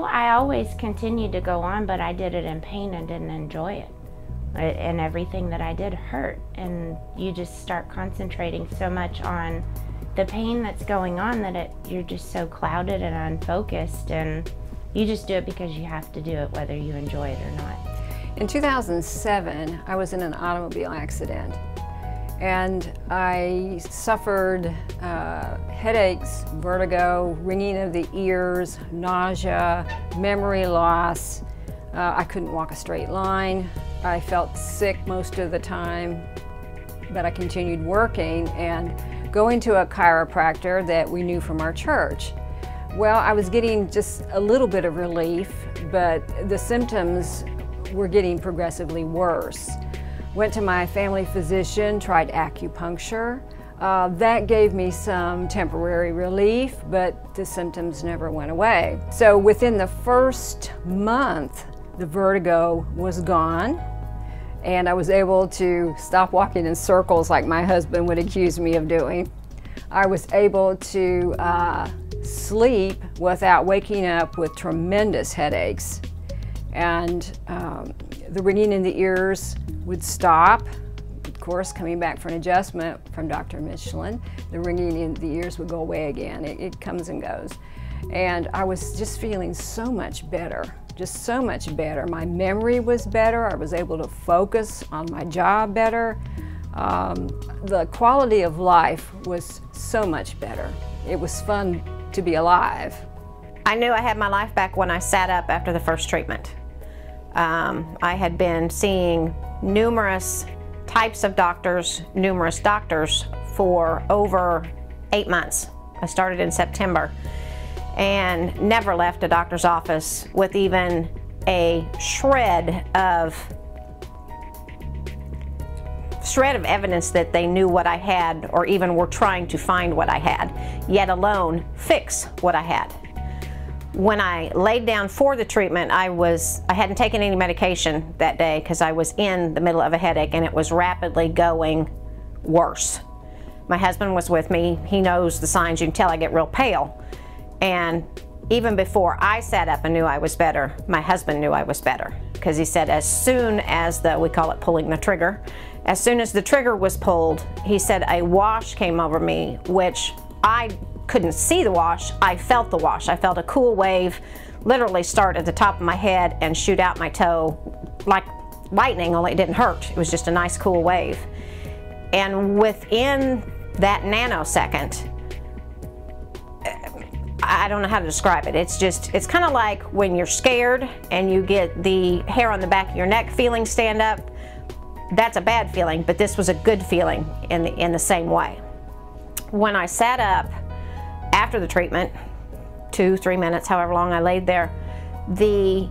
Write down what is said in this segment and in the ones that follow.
I always continued to go on, but I did it in pain and didn't enjoy it. And everything that I did hurt. And you just start concentrating so much on the pain that's going on that you're just so clouded and unfocused, and you just do it because you have to do it whether you enjoy it or not. In 2007, I was in an automobile accident, and I suffered headaches, vertigo, ringing of the ears, nausea, memory loss. I couldn't walk a straight line. I felt sick most of the time, but I continued working and going to a chiropractor that we knew from our church. Well, I was getting just a little bit of relief, but the symptoms were getting progressively worse. Went to my family physician, tried acupuncture. That gave me some temporary relief, but the symptoms never went away. So within the first month, the vertigo was gone, and I was able to stop walking in circles like my husband would accuse me of doing. I was able to sleep without waking up with tremendous headaches, and the ringing in the ears would stop. Of course, coming back for an adjustment from Dr. Michelin, the ringing in the ears would go away again. It comes and goes. And I was just feeling so much better, just so much better. My memory was better. I was able to focus on my job better. The quality of life was so much better. It was fun to be alive. I knew I had my life back when I sat up after the first treatment. I had been seeing numerous types of doctors, numerous doctors for over 8 months. I started in September and never left a doctor's office with even a shred of evidence that they knew what I had or even were trying to find what I had, yet alone fix what I had. When I laid down for the treatment, I hadn't taken any medication that day because I was in the middle of a headache and it was rapidly going worse. My husband was with me. He knows the signs. You can tell I get real pale. And even before I sat up and knew I was better, my husband knew I was better, because he said as soon as we call it pulling the trigger, as soon as the trigger was pulled, he said a wash came over me, which I couldn't see the wash. I felt the wash. I felt a cool wave literally start at the top of my head and shoot out my toe like lightning, only it didn't hurt. It was just a nice cool wave. And within that nanosecond, I don't know how to describe it. It's kind of like when you're scared and you get the hair on the back of your neck feeling stand up. That's a bad feeling, but this was a good feeling in the same way. When I sat up after the treatment, 2-3 minutes, however long I laid there, the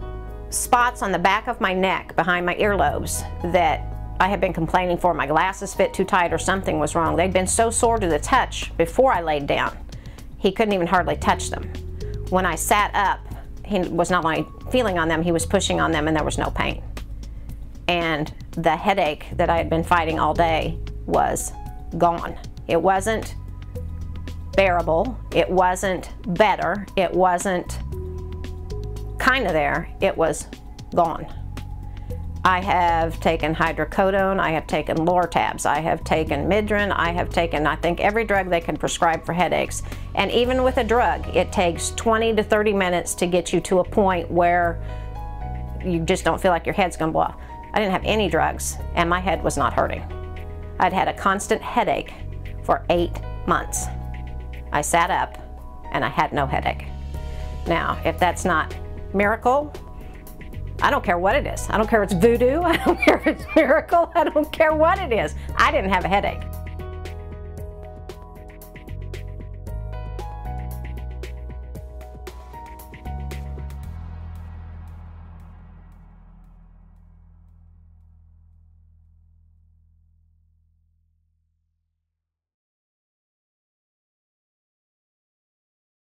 spots on the back of my neck behind my earlobes that I had been complaining for, my glasses fit too tight or something was wrong. They'd been so sore to the touch before I laid down. He couldn't even hardly touch them. When I sat up, he was not only feeling on them, he was pushing on them and there was no pain. And the headache that I had been fighting all day was gone. It wasn't bearable, it wasn't better, it wasn't kind of there, it was gone. I have taken hydrocodone, I have taken Lortabs, I have taken Midrin, I have taken, I think, every drug they can prescribe for headaches. And even with a drug, it takes 20 to 30 minutes to get you to a point where you just don't feel like your head's gonna blow off. I didn't have any drugs, and my head was not hurting. I'd had a constant headache for 8 months. I sat up, and I had no headache. Now, if that's not miracle, I don't care what it is. I don't care if it's voodoo, I don't care if it's miracle, I don't care what it is. I didn't have a headache.